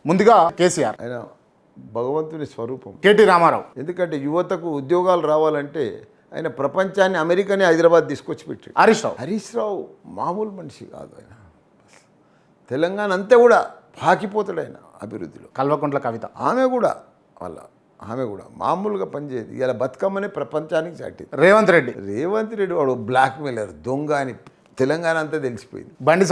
ముందుగా కేసీఆర్, ఆయన భగవంతుని స్వరూపం. కేటీ రామారావు. ఎందుకంటే యువతకు ఉద్యోగాలు రావాలంటే ఆయన ప్రపంచాన్ని అమెరికాని హైదరాబాద్ తీసుకొచ్చి పెట్టాడు. హరీష్ రావు మామూలు మనిషి కాదు ఆయన. తెలంగాణ అంతా కూడా పాకిపోతాడు ఆయన అభివృద్ధిలో. కల్వకుంట్ల కవిత ఆమె కూడా మామూలుగా పనిచేయదు. ఇలా బతుకమ్మనే ప్రపంచానికి చాటింది. రేవంత్ రెడ్డి వాడు బ్లాక్ మెయిలర్ దొంగ అని తెలంగాణ అంతా తెలిసిపోయింది. బండి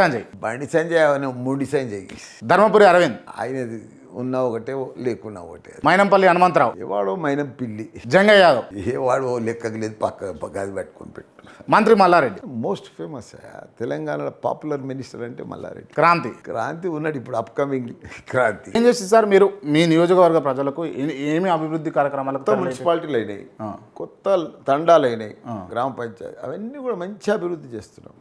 సంజయ్ ఆయన ముడి సంజయ్. ధర్మపురి అరవింద్. ఆయనది ఉన్నా ఒకటే లేకున్నా ఒకటే. మైనంపల్లి హనుమంతరావు. ఏవాడో మైనం పిల్లి. జంగయ్య యాదవ్. ఏవాడు లెక్కకు లేదు, పక్క అది పెట్టుకొని పెట్టు. మంత్రి మల్లారెడ్డి. మోస్ట్ ఫేమస్ తెలంగాణలో పాపులర్ మినిస్టర్ అంటే మల్లారెడ్డి. క్రాంతి ఉన్నాడు ఇప్పుడు అప్కమింగ్ క్రాంతి. ఏం చేసి సార్ మీరు మీ నియోజకవర్గ ప్రజలకు ఏమి అభివృద్ధి కార్యక్రమాలకు? మున్సిపాలిటీలు అయినాయి, కొత్త తండాలు అయినాయి, గ్రామ పంచాయతీ అవన్నీ కూడా మంచి అభివృద్ధి చేస్తున్నాం.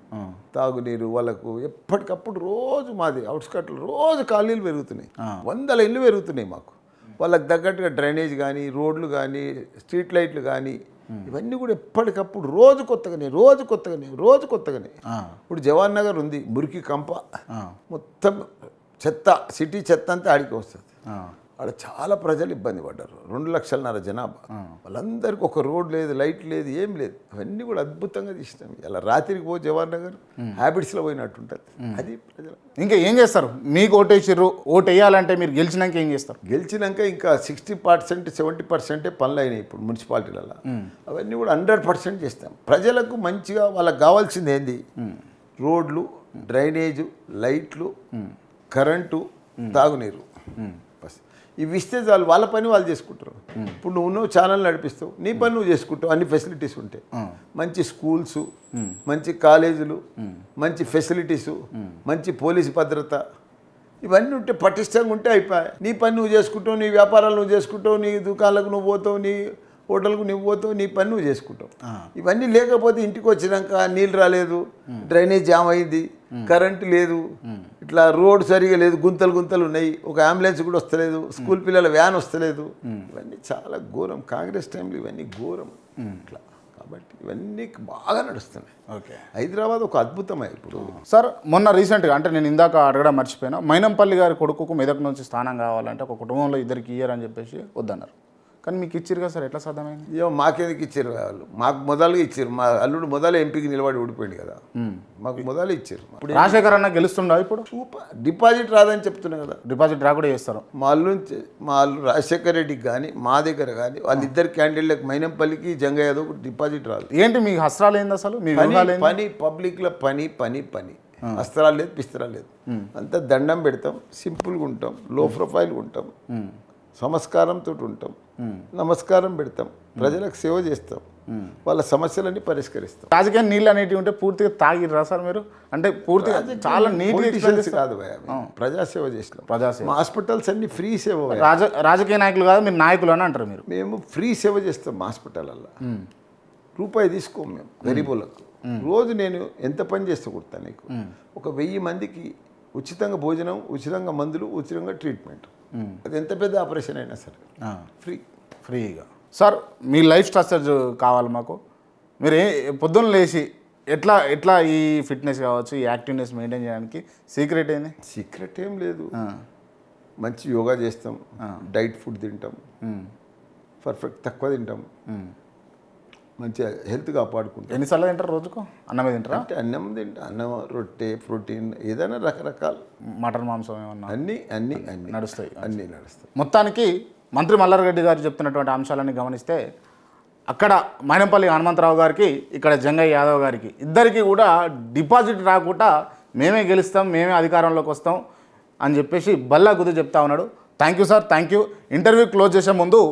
తాగునీరు వాళ్ళకు ఎప్పటికప్పుడు రోజు మాది అవుట్స్కట్లో రోజు కాలనీలు పెరుగుతున్నాయి, 100 ఇళ్ళు పెరుగుతున్నాయి మాకు. వాళ్ళకి తగ్గట్టుగా డ్రైనేజ్ కానీ, రోడ్లు కానీ, స్ట్రీట్ లైట్లు కానీ ఇవన్నీ కూడా ఎప్పటికప్పుడు రోజు కొత్తగానే. ఇప్పుడు జవహర్ నగర్ ఉంది, మురికి కంప, మొత్తం చెత్త, సిటీ చెత్త అంతా ఆడికి వస్తుంది. ఆడ చాలా ప్రజలు ఇబ్బంది పడ్డారు. 2,00,000 జనాభా. వాళ్ళందరికీ ఒక రోడ్ లేదు, లైట్ లేదు, ఏం లేదు. అవన్నీ కూడా అద్భుతంగా తీసినాం. ఇలా రాత్రికి పో జవహర్ నగర్ హ్యాబిట్స్లో పోయినట్టు ఉంటుంది. అది ప్రజలు. ఇంకా ఏం చేస్తారు? మీకు ఓటేసారు, ఓటు వేయాలంటే మీరు గెలిచినాక ఏం చేస్తారు? గెలిచినాక ఇంకా 60%, 70% పనులు అయినాయి ఇప్పుడు మున్సిపాలిటీలలో. అవన్నీ కూడా 100% చేస్తాం. ప్రజలకు మంచిగా వాళ్ళకి కావాల్సింది ఏంది? రోడ్లు, డ్రైనేజు, లైట్లు, కరెంటు, తాగునీరు. ఇవి ఇస్తే చాలు, వాళ్ళ పని వాళ్ళు చేసుకుంటారు. ఇప్పుడు నువ్వు ఛానల్ నడిపిస్తావు, నీ పని నువ్వు చేసుకుంటావు. అన్ని ఫెసిలిటీస్ ఉంటాయి, మంచి స్కూల్స్, మంచి కాలేజీలు, మంచి ఫెసిలిటీసు, మంచి పోలీసు భద్రత, ఇవన్నీ ఉంటే పటిష్టంగా ఉంటే అయిపోయాయి. నీ పని నువ్వు చేసుకుంటావు, నీ వ్యాపారాలు నువ్వు చేసుకుంటావు, నీ దుకాణాలకు నువ్వు పోతావు, నీ హోటల్కు నువ్వు పోతావు, నీ పని నువ్వు చేసుకుంటావు. ఇవన్నీ లేకపోతే ఇంటికి వచ్చినాక నీళ్ళు రాలేదు, డ్రైనేజ్ జామ్ అయింది, కరెంటు లేదు, ఇట్లా రోడ్ సరిగా లేదు, గుంతలు ఉన్నాయి, ఒక అంబులెన్స్ కూడా వస్తలేదు, స్కూల్ పిల్లల వ్యాన్ వస్తలేదు. ఇవన్నీ చాలా ఘోరం. కాంగ్రెస్ టైంలో ఇవన్నీ ఘోరం ఇట్లా. కాబట్టి ఇవన్నీ బాగా నడుస్తున్నాయి. ఓకే. హైదరాబాద్ ఒక అద్భుతమే ఇప్పుడు. సార్ మొన్న రీసెంట్గా, అంటే నేను ఇందాక అడగడం మర్చిపోయినా, మైనంపల్లి గారి కొడుకుకు మెదక్ నుంచి స్థానం కావాలంటే ఒక కుటుంబంలో ఇద్దరికి ఇయ్యారని చెప్పేసి వద్దన్నారు. కానీ మీకు ఇచ్చారు కదా సార్, ఎట్లా సాధ్యమైంది? ఏమో మాకెందుకు ఇచ్చారు వాళ్ళు? మాకు మొదలుగా ఇచ్చారు. మా అల్లుడు మొదలు ఎంపీకి నిలబడి ఓడిపోయింది కదా, మాకు మొదలు ఇచ్చారు. రాజశేఖర్ అన్న గెలుస్తుండ ఇప్పుడు? సూపర్. డిపాజిట్ రాదని చెప్తున్నా కదా. డిపాజిట్ రాకుండా చేస్తారు. మా అల్లు రాజశేఖర్ రెడ్డికి కానీ, మా దగ్గర కానీ, వాళ్ళిద్దరు క్యాండిడేట్లకు మైనంపల్లికి, జంగయ్య యాదవ్ డిపాజిట్ రాదు. ఏంటి మీ హస్త్రాలు ఏంది అసలు? మీ పని పబ్లిక్లో పని అస్త్రాలు లేదు, పిస్త్రాలు లేదు. అంతా దండం పెడతాం, సింపుల్గా ఉంటాం, లో ప్రొఫైల్గా ఉంటాం, సంస్కారంతో ఉంటాం, నమస్కారం పెడతాం, ప్రజలకు సేవ చేస్తాం, వాళ్ళ సమస్యలన్నీ పరిష్కరిస్తాం. రాజకీయ నీళ్ళు అనేటివి ఉంటే పూర్తిగా తాగిరా సార్ మీరు? అంటే పూర్తిగా చాలా నీట్ కాదు, ప్రజాసేవ చేసినాం. మా హాస్పిటల్స్ అన్ని ఫ్రీ సేవ. రాజకీయ నాయకులు కాదు, మీరు నాయకులు అని అంటారు. మేము ఫ్రీ సేవ చేస్తాం హాస్పిటల్లో. రూపాయి తీసుకోము మేము గరీబులకు. రోజు నేను ఎంత పని చేస్తే కుడతాను నీకు. ఒక 1000 మందికి ఉచితంగా భోజనం, ఉచితంగా మందులు, ఉచితంగా ట్రీట్మెంట్. అది ఎంత పెద్ద ఆపరేషన్ అయినా సరే ఫ్రీగా. సార్ మీ లైఫ్ స్ట్రక్చర్ కావాలి మాకు. మీరు పొద్దున్న లేచి ఎట్లా ఈ ఫిట్నెస్ కావచ్చు, ఈ యాక్టివ్నెస్ మెయింటైన్ చేయడానికి సీక్రెట్ ఏంది? సీక్రెట్ ఏం లేదు. మంచి యోగా చేస్తాం, డైట్ ఫుడ్ తింటాం, పర్ఫెక్ట్ తక్కువ తింటాం, మంచిగా హెల్త్ కాపాడుకుంటాం. ఎన్నిసార్లు తింటారు రోజుకు? అన్నమే తింటారా? అంటే అన్నం తింటా, అన్నం, రొట్టె, ప్రోటీన్, ఏదైనా రకరకాల, మటన్ మాంసం ఏమన్నా అన్నీ నడుస్తాయి. అన్నీ నడుస్తాయి. మొత్తానికి మంత్రి మల్లారెడ్డి గారు చెప్తున్నటువంటి అంశాలన్నీ గమనిస్తే అక్కడ మైనంపల్లి హనుమంతరావు గారికి, ఇక్కడ జంగయ్య యాదవ్ గారికి ఇద్దరికి కూడా డిపాజిట్ రాకుండా మేమే గెలుస్తాం, మేమే అధికారంలోకి వస్తాం అని చెప్పేసి బల్లా గుద్దు చెప్తా ఉన్నాడు. Thank you sir, thank you. Interview close చేసే ముందు